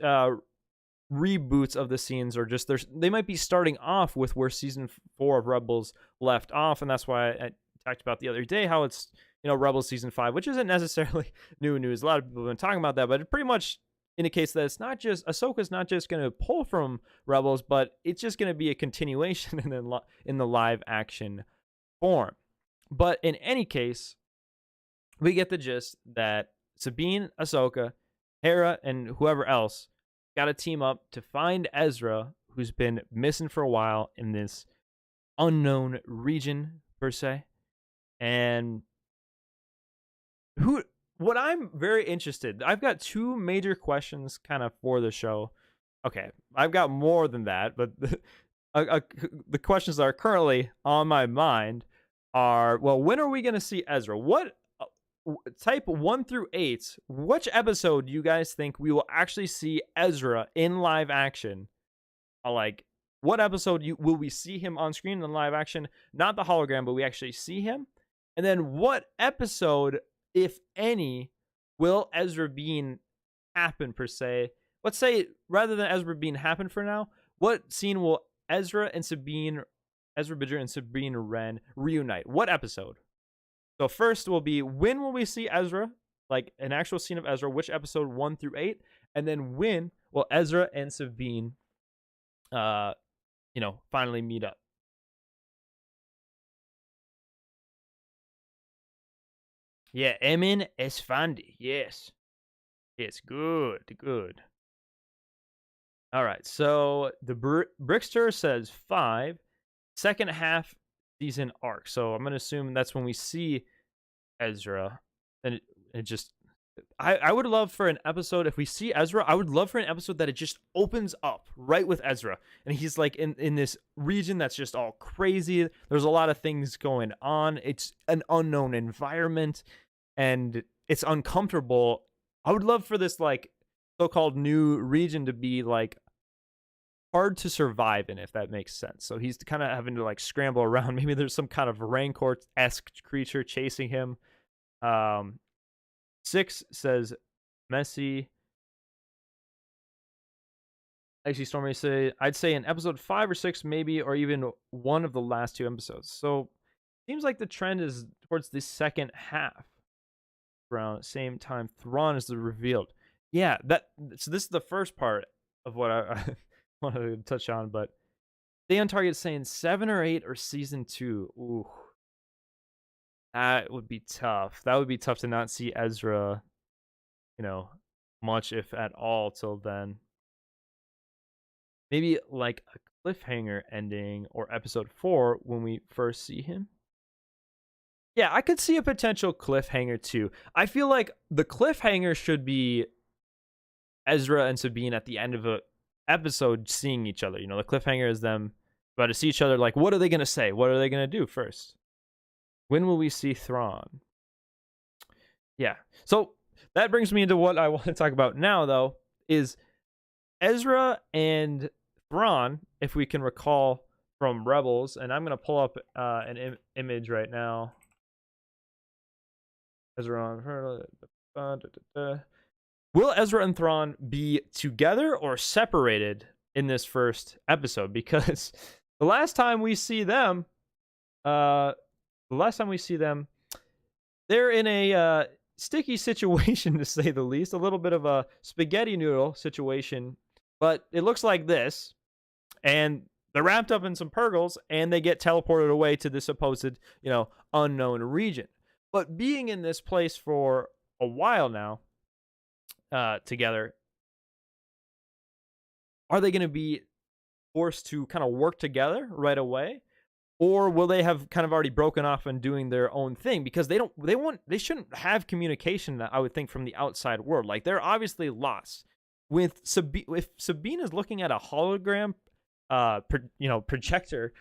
reboots of the scenes, or just they might be starting off with where season 4 of Rebels left off. And that's why I talked about the other day how it's Rebels season 5, which isn't necessarily new news. A lot of people have been talking about that, but it pretty much indicates that it's not just Ahsoka's not just going to pull from Rebels, but it's just going to be a continuation in the live action form. But in any case, we get the gist that Sabine, Ahsoka, Hera, and whoever else got to team up to find Ezra, who's been missing for a while in this unknown region, per se. And what I'm very interested, I've got 2 major questions kind of for the show. Okay, I've got more than that, but the questions that are currently on my mind are, well, when are we going to see Ezra? What type 1 through 8, which episode do you guys think we will actually see Ezra in live action? Like, what episode will we see him on screen in live action? Not the hologram, but we actually see him. And then what episode, if any, will Ezrabine happen per se? Let's say, rather than Ezrabine happen for now, what scene will Ezra Bridger and Sabine Wren reunite? What episode? So first will be, when will we see Ezra? Like an actual scene of Ezra, which episode 1 through 8? And then when will Ezra and Sabine finally meet up? Yeah, Emin Esfandi. Yes. It's good. All right. So the Brickster says 5, second half season arc. So I'm going to assume that's when we see Ezra. And it just, I would love for an episode, if we see Ezra, I would love for an episode that it just opens up right with Ezra. And he's like in this region that's just all crazy. There's a lot of things going on. It's an unknown environment and it's uncomfortable. I would love for this like so-called new region to be like hard to survive in, if that makes sense. So he's kind of having to like scramble around. Maybe there's some kind of Rancor-esque creature chasing him. 6 says messy. Actually, Stormy I'd say in episode 5 or 6 maybe, or even one of the last 2 episodes. So seems like the trend is towards the second half. Around the same time Thrawn is revealed. Yeah, so this is the first part of what I wanted to touch on, but Stay on Target is saying 7 or 8 or season 2. Ooh. That would be tough. That would be tough to not see Ezra, much if at all till then. maybe like a cliffhanger ending or episode 4 when we first see him. Yeah, I could see a potential cliffhanger too. I feel like the cliffhanger should be Ezra and Sabine at the end of a episode seeing each other. The cliffhanger is them about to see each other. Like, what are they going to say? What are they going to do first? When will we see Thrawn? Yeah. So that brings me into what I want to talk about now, though, is Ezra and Thrawn, if we can recall from Rebels, and I'm going to pull up an image right now. Ezra, will Ezra and Thrawn be together or separated in this first episode? Because the last time we see them, they're in a sticky situation, to say the least. A little bit of a spaghetti noodle situation, but it looks like this. And they're wrapped up in some purgles, and they get teleported away to the supposed, unknown region. But being in this place for a while now, together, are they going to be forced to kind of work together right away, or will they have kind of already broken off and doing their own thing? Because they shouldn't have communication, I would think, from the outside world. Like, they're obviously lost. If Sabine is looking at a hologram, projector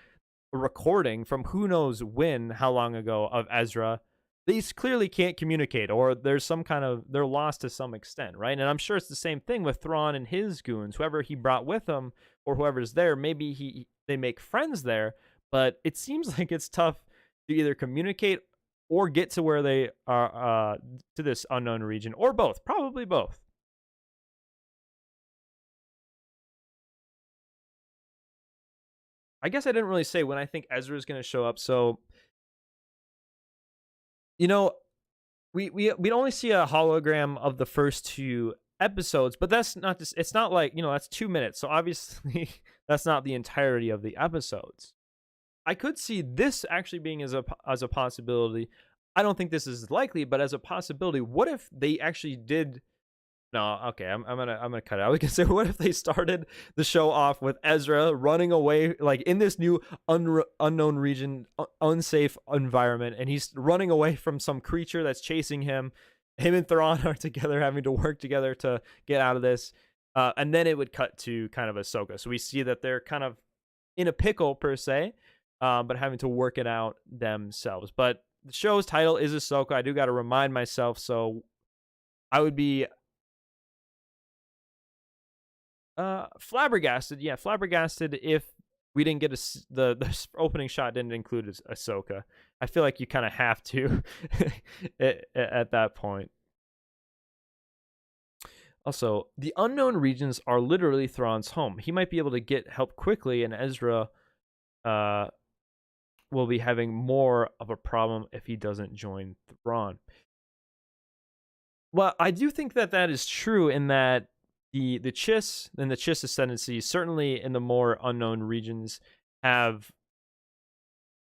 recording from who knows when, how long ago, of Ezra, these clearly can't communicate, or there's they're lost to some extent, right? And I'm sure it's the same thing with Thrawn and his goons, whoever he brought with him or whoever's there. Maybe they make friends there, but it seems like it's tough to either communicate or get to where they are, to this unknown region, or both. Probably both. I guess I didn't really say when I think Ezra is going to show up. So, we'd only see a hologram of the first 2 episodes, but that's not just, it's not like, that's 2 minutes. So obviously that's not the entirety of the episodes. I could see this actually being as a possibility. I don't think this is likely, but as a possibility, what if they actually did? No, okay, I'm gonna cut it. I was gonna say, what if they started the show off with Ezra running away, like in this new unknown region, unsafe environment, and he's running away from some creature that's chasing him. Him and Thrawn are together, having to work together to get out of this, and then it would cut to kind of Ahsoka. So we see that they're kind of in a pickle per se, but having to work it out themselves. But the show's title is Ahsoka. I do got to remind myself, so I would be flabbergasted if we didn't get the opening shot didn't include Ahsoka. I feel like you kind of have to at that point. Also, the unknown regions are literally Thrawn's home. He might be able to get help quickly, and Ezra will be having more of a problem if he doesn't join Thrawn. Well, I do think that is true, in that the Chiss and the Chiss ascendancy, certainly in the more unknown regions, have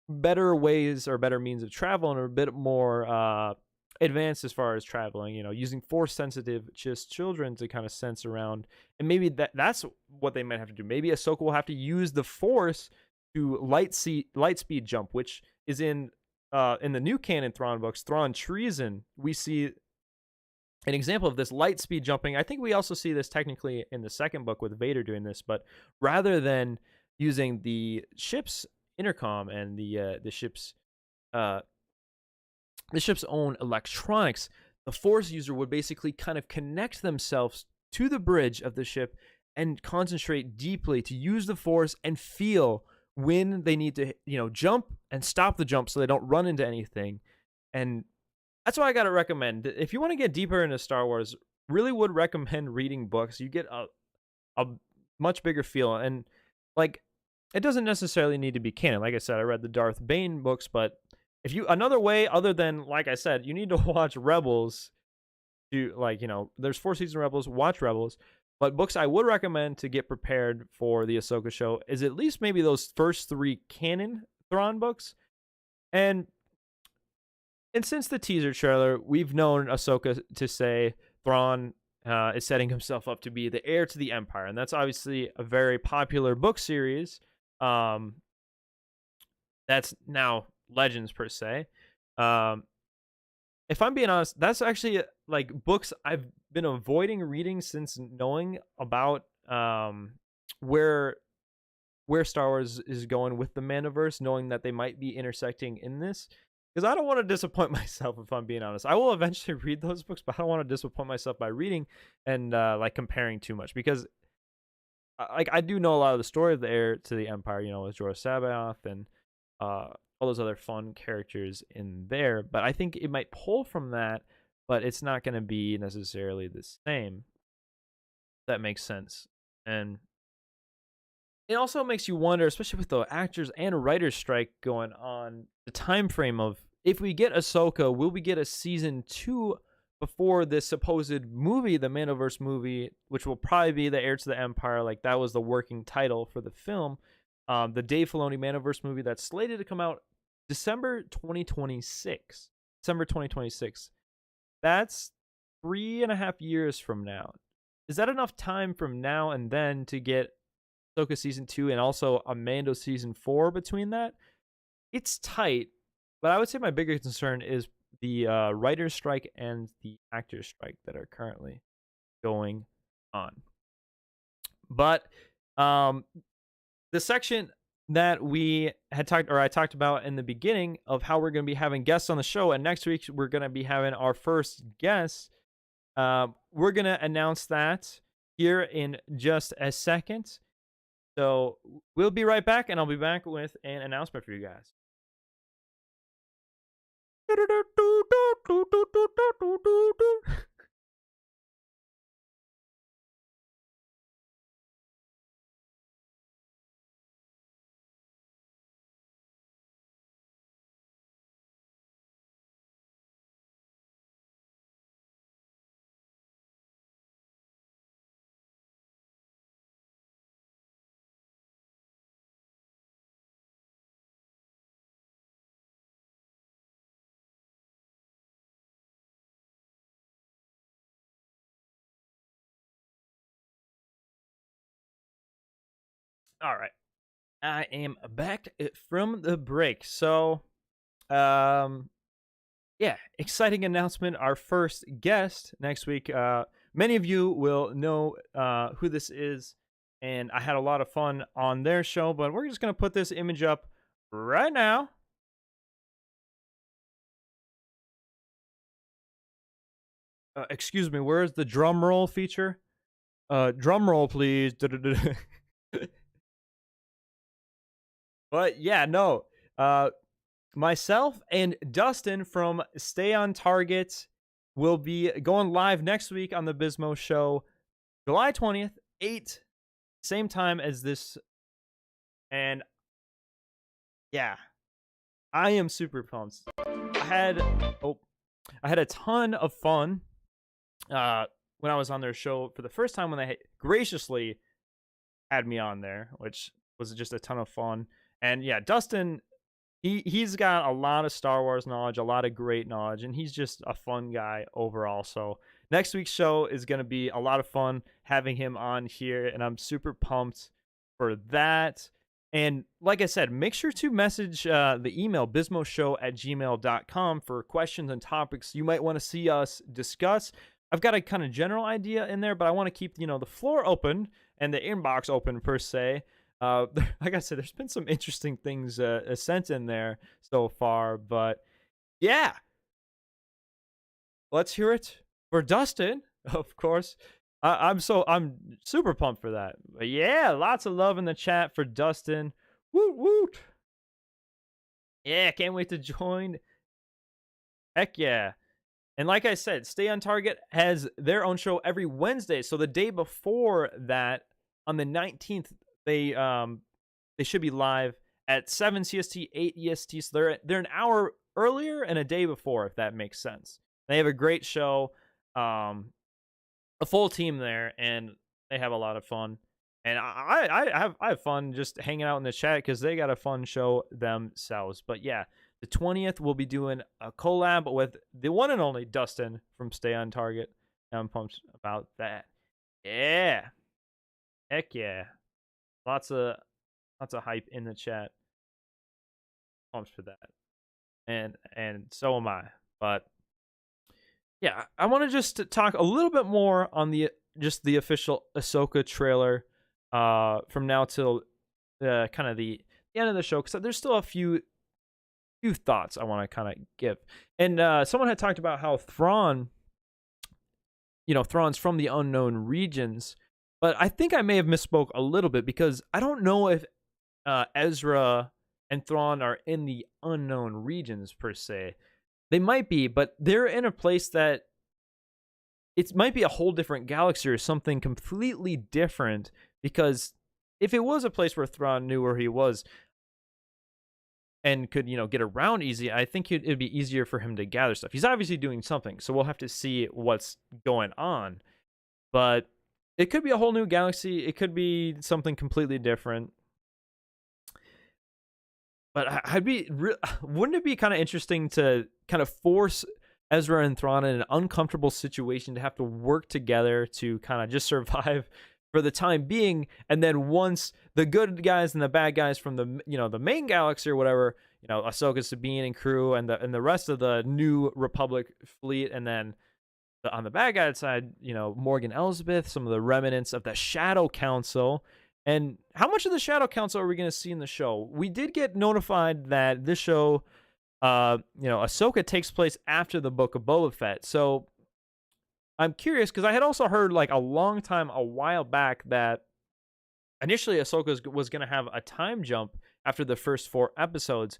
better ways or better means of travel, and are a bit more advanced as far as traveling, using force sensitive Chiss children to kind of sense around. And maybe that's what they might have to do. Maybe Ahsoka will have to use the force to light speed jump, which is in the new canon Thrawn books, Thrawn Treason. We see an example of this light speed jumping. I think we also see this technically in the second book with Vader doing this, but rather than using the ship's intercom and the ship's own electronics, the Force user would basically kind of connect themselves to the bridge of the ship and concentrate deeply to use the Force and feel when they need to, jump and stop the jump so they don't run into anything. And that's why I gotta recommend, if you want to get deeper into Star Wars, really would recommend reading books. You get a much bigger feel, and like, it doesn't necessarily need to be canon. Like I said, I read the Darth Bane books, but if you, another way other than, like I said, you need to watch Rebels. There's 4 seasons of Rebels. Watch Rebels. But books I would recommend to get prepared for the Ahsoka show is at least maybe those first 3 canon Thrawn books, and since the teaser trailer, we've known Ahsoka to say Thrawn is setting himself up to be the heir to the Empire, and that's obviously a very popular book series. That's now Legends per se. If I'm being honest, that's actually like books I've been avoiding reading since knowing about where Star Wars is going with the Mandoverse, knowing that they might be intersecting in this. Because I don't want to disappoint myself, if I'm being honest. I will eventually read those books, but I don't want to disappoint myself by reading and like comparing too much. Because like I do know a lot of the story of the heir to the Empire, you know, with Jorah Sabaoth and all those other fun characters in there. But I think it might pull from that, but it's not going to be necessarily the same. That makes sense. And it also makes you wonder, especially with the actors and writers strike going on, the time frame of if we get Ahsoka, will we get a season 2 before this supposed movie, the Mandoverse movie, which will probably be the Heir to the Empire? Like that was the working title for the film. The Dave Filoni Mandoverse movie that's slated to come out December 2026. December 2026. That's 3.5 years from now. Is that enough time from now and then to get Ahsoka season 2 and also a Mando season 4 between that? It's tight, but I would say my bigger concern is the writer's strike and the actor's strike that are currently going on. But the section that we had talked, or I talked about in the beginning, of how we're going to be having guests on the show, and next week we're going to be having our first guest. We're going to announce that here in just a second. So we'll be right back, and I'll be back with an announcement for you guys. All right. I am back from the break. So, yeah, exciting announcement. Our first guest next week. Many of you will know who this is, and I had a lot of fun on their show, but we're just going to put this image up right now. Excuse me, where's the drum roll feature? Drum roll, please. But yeah, no. Myself and Dustin from Stay on Target will be going live next week on the Bismo Show, July 20th, 8, same time as this. And yeah, I am super pumped. I had a ton of fun when I was on their show for the first time, when they graciously had me on there, which was just a ton of fun. And yeah, Dustin, he's got a lot of Star Wars knowledge, a lot of great knowledge, and he's just a fun guy overall. So next week's show is going to be a lot of fun having him on here, and I'm super pumped for that. And like I said, make sure to message the email bizmoshow@gmail.com for questions and topics you might want to see us discuss. I've got a kind of general idea in there, but I want to keep, the floor open and the inbox open per se. Like I said, there's been some interesting things sent in there so far, but yeah, let's hear it for Dustin, of course. I'm super pumped for that. But yeah, lots of love in the chat for Dustin. Woot woot. Yeah, can't wait to join. Heck yeah. And like I said, Stay on Target has their own show every Wednesday. So the day before that, on the 19th, they should be live at 7 CST, 8 EST. So they're an hour earlier and a day before, if that makes sense. They have a great show, a full team there, and they have a lot of fun. And I have fun just hanging out in the chat because they got a fun show themselves. But yeah, the 20th we'll be doing a collab with the one and only Dustin from Stay on Target. I'm pumped about that. Yeah. Heck yeah. Lots of hype in the chat. Pumped for that. And so am I. But yeah, I want to just talk a little bit more on the official Ahsoka trailer from now till kind of the end of the show, because there's still a few thoughts I want to kind of give. And someone had talked about how Thrawn, Thrawn's from the unknown regions, but I think I may have misspoke a little bit, because I don't know if Ezra and Thrawn are in the unknown regions per se. They might be, but they're in a place that it might be a whole different galaxy or something completely different, because if it was a place where Thrawn knew where he was and could, get around easy, I think it'd be easier for him to gather stuff. He's obviously doing something, so we'll have to see what's going on. But it could be a whole new galaxy. It could be something completely different. But wouldn't it be kind of interesting to kind of force Ezra and Thrawn in an uncomfortable situation to have to work together to kind of just survive for the time being, and then once the good guys and the bad guys from the main galaxy or whatever, Ahsoka, Sabine, and crew, and the rest of the New Republic fleet, and then on the bad guy side, Morgan Elsbeth, some of the remnants of the Shadow Council. And how much of the Shadow Council are we going to see in the show? We did get notified that this show, Ahsoka takes place after the Book of Boba Fett. So I'm curious, because I had also heard like a while back, that initially Ahsoka was going to have a time jump after the first 4 episodes.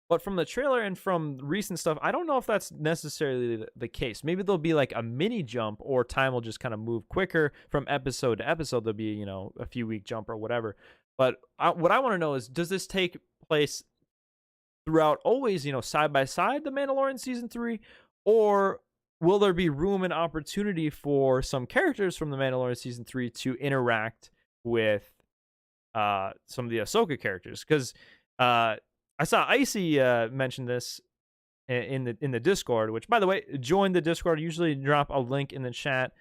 But from the trailer and from recent stuff, I don't know if that's necessarily the case. Maybe there'll be like a mini jump, or time will just kind of move quicker from episode to episode. There'll be, a few week jump or whatever. But what I want to know is, does this take place throughout always, side by side, The Mandalorian season 3? Or will there be room and opportunity for some characters from The Mandalorian season 3 to interact with some of the Ahsoka characters? Because I saw Icy mention this in the Discord, which, by the way, join the Discord. Usually drop a link in the chat.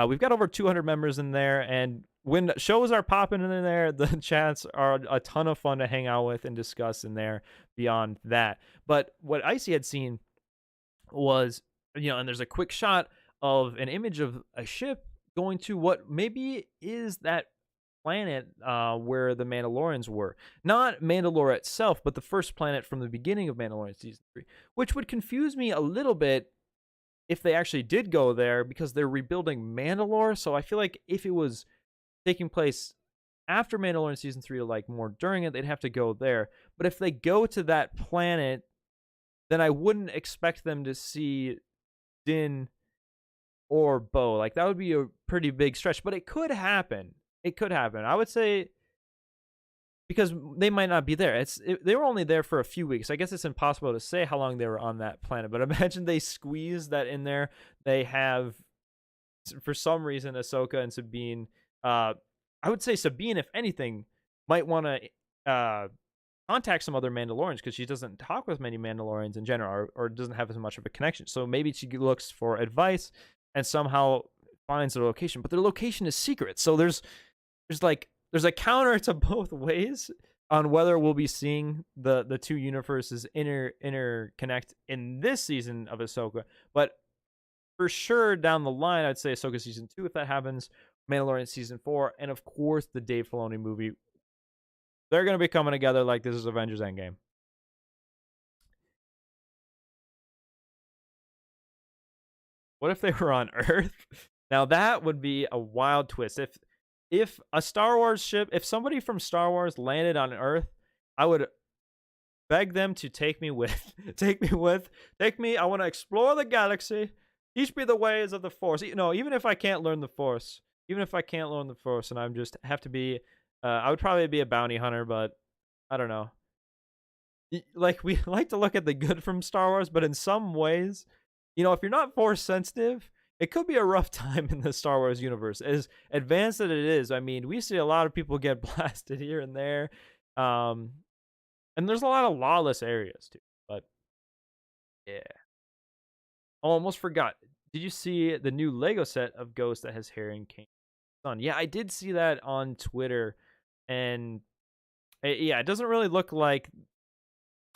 We've got over 200 members in there, and when shows are popping in there, the chats are a ton of fun to hang out with and discuss in there beyond that. But what Icy had seen was, and there's a quick shot of an image of a ship going to what maybe is that planet where the Mandalorians were. Not Mandalore itself, but the first planet from the beginning of Mandalorian season 3, which would confuse me a little bit if they actually did go there, because they're rebuilding Mandalore. So I feel like if it was taking place after Mandalorian season 3, or like more during it, they'd have to go there. But if they go to that planet, then I wouldn't expect them to see Din or Bo. Like, that would be a pretty big stretch, but it could happen. It could happen. I would say, because they might not be there. They were only there for a few weeks. I guess it's impossible to say how long they were on that planet, but imagine they squeeze that in there. They have, for some reason, Ahsoka and Sabine. I would say Sabine, if anything, might want to contact some other Mandalorians, because she doesn't talk with many Mandalorians in general, or doesn't have as much of a connection. So maybe she looks for advice and somehow finds their location, but their location is secret. So there's a counter to both ways on whether we'll be seeing the two universes interconnect in this season of Ahsoka. But for sure, down the line, I'd say Ahsoka season 2, if that happens, Mandalorian season 4, and of course the Dave Filoni movie. They're going to be coming together like this is Avengers Endgame. What if they were on Earth? Now that would be a wild twist. If a Star Wars ship, if somebody from Star Wars landed on Earth, I would beg them to take me. I want to explore the galaxy. Teach me the ways of the Force. Even if I can't learn the Force, and I'm just have to be, I would probably be a bounty hunter, but I don't know. Like, we like to look at the good from Star Wars, but in some ways, if you're not Force sensitive, it could be a rough time in the Star Wars universe. As advanced as it is, I mean, we see a lot of people get blasted here and there. And there's a lot of lawless areas too. But yeah. Oh, almost forgot. did you see the new Lego set of Ghost that has Harry and Kane's son? Yeah, I did see that on Twitter, and yeah, it doesn't really look like,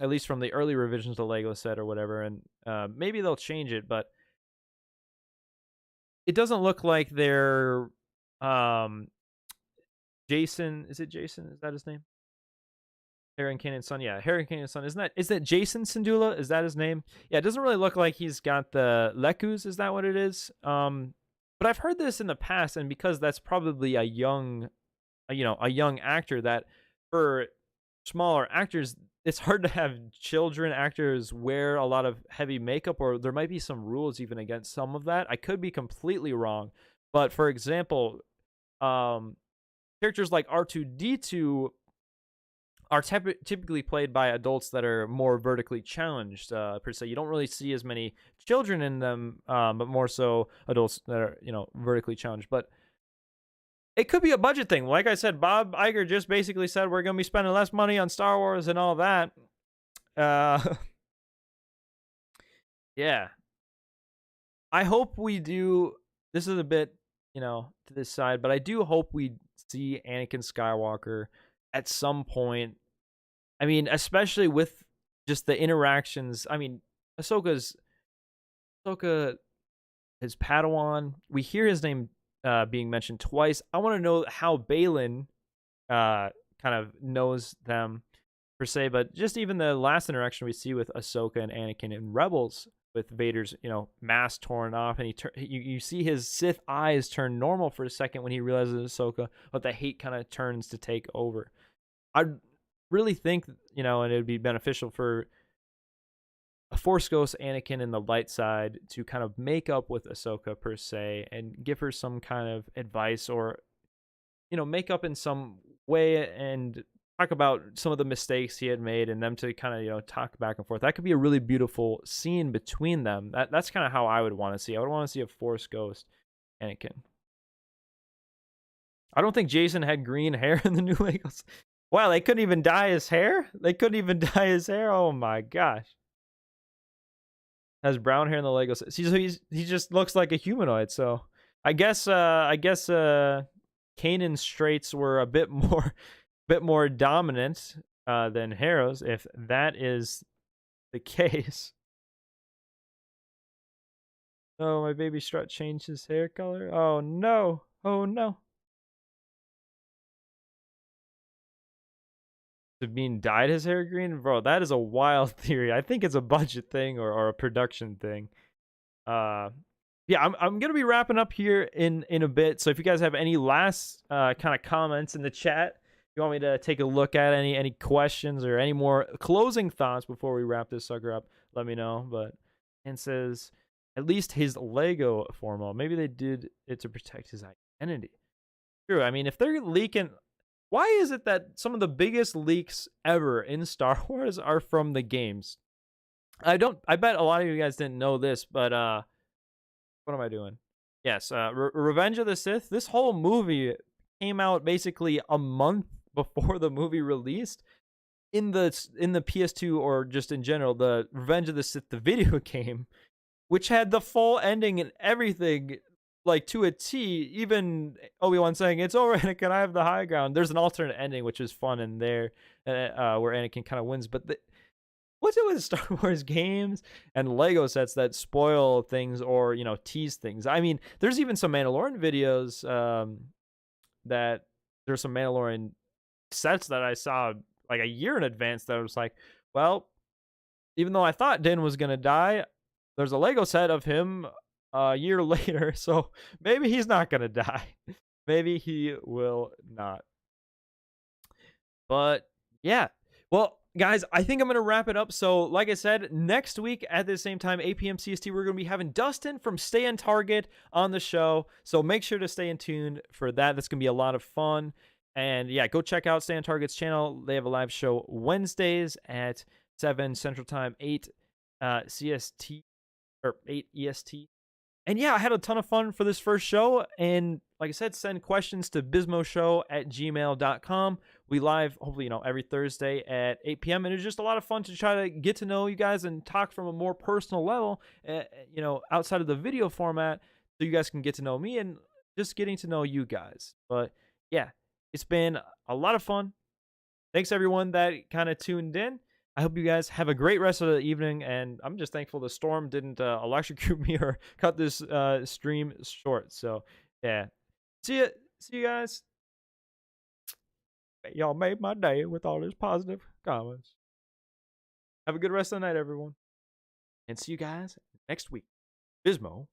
at least from the early revisions of the Lego set or whatever, and maybe they'll change it, but it doesn't look like they're um Jason. Is it Jason? Is that his name? Harry Kanan's son. Yeah, Harry Kanan's son. Is that Jason Sindula? Is that his name? Yeah, it doesn't really look like he's got the Lekus. Is that what it is? But I've heard this in the past, and because that's probably a young actor, that for smaller actors, it's hard to have children actors wear a lot of heavy makeup, or there might be some rules even against some of that. I could be completely wrong, but for example, characters like R2D2 are typically played by adults that are more vertically challenged, per se. You don't really see as many children in them, but more so adults that are, vertically challenged. But it could be a budget thing. Like I said, Bob Iger just basically said we're going to be spending less money on Star Wars and all that. Yeah. I hope we do. This is a bit, to this side, but I do hope we see Anakin Skywalker at some point. I mean, especially with just the interactions. I mean, Ahsoka, his Padawan. We hear his name being mentioned twice. I want to know how Balin kind of knows them, per se. But just even the last interaction we see with Ahsoka and Anakin in Rebels, with Vader's mask torn off, and you see his Sith eyes turn normal for a second when he realizes Ahsoka, but the hate kind of turns to take over. I really think and it would be beneficial for a Force Ghost Anakin in the light side to kind of make up with Ahsoka, per se, and give her some kind of advice, or make up in some way and talk about some of the mistakes he had made, and them to kind of talk back and forth. That could be a really beautiful scene between them. That's kind of how I would want to see. I would want to see a Force Ghost Anakin. I don't think Jason had green hair in the new Legos. Wow, they couldn't even dye his hair? Oh my gosh. Has brown hair in the Legos. He just looks like a humanoid, so I guess Kanan's traits were a bit more dominant than Harrow's, if that is the case. Oh, my baby Strut changed his hair color. Oh no. Sabine dyed his hair green? Bro, that is a wild theory. I think it's a budget thing or a production thing. Yeah, I'm gonna be wrapping up here in a bit. So if you guys have any last kind of comments in the chat, you want me to take a look at any questions or any more closing thoughts before we wrap this sucker up, let me know. But and says at least his Lego formal. Maybe they did it to protect his identity. True. I mean, if they're leaking, why is it that some of the biggest leaks ever in Star Wars are from the games? I bet a lot of you guys didn't know this, but what am I doing? Yes, Revenge of the Sith. This whole movie came out basically a month before the movie released. In the PS2, or just in general, the Revenge of the Sith, the video game, which had the full ending and everything, like to a T. Even Obi-Wan saying, "It's over, Anakin, I have the high ground." There's an alternate ending, which is fun in there, where Anakin kind of wins. But what's it with Star Wars games and Lego sets that spoil things or tease things? I mean, there's even some Mandalorian videos that there's some Mandalorian sets that I saw like a year in advance that I was like, well, even though I thought Din was gonna die, there's a Lego set of him a year later, so maybe he's not gonna die. Maybe he will not. But yeah, well, guys, I think I'm going to wrap it up. So, like I said, next week at the same time, 8 p.m. CST, we're going to be having Dustin from Stay on Target on the show. So, make sure to stay in tune for that. That's going to be a lot of fun. And yeah, go check out Stay on Target's channel. They have a live show Wednesdays at 7 Central Time, 8 CST, or 8 EST. And yeah, I had a ton of fun for this first show. And like I said, send questions to bismoshow@gmail.com. We live, hopefully, every Thursday at 8 p.m. And it's just a lot of fun to try to get to know you guys and talk from a more personal level, outside of the video format, so you guys can get to know me and just getting to know you guys. But yeah, it's been a lot of fun. Thanks everyone that kind of tuned in. I hope you guys have a great rest of the evening, and I'm just thankful the storm didn't electrocute me or cut this stream short. So yeah, see you guys. Y'all made my day with all these positive comments. Have a good rest of the night, everyone, and see you guys next week. Bismo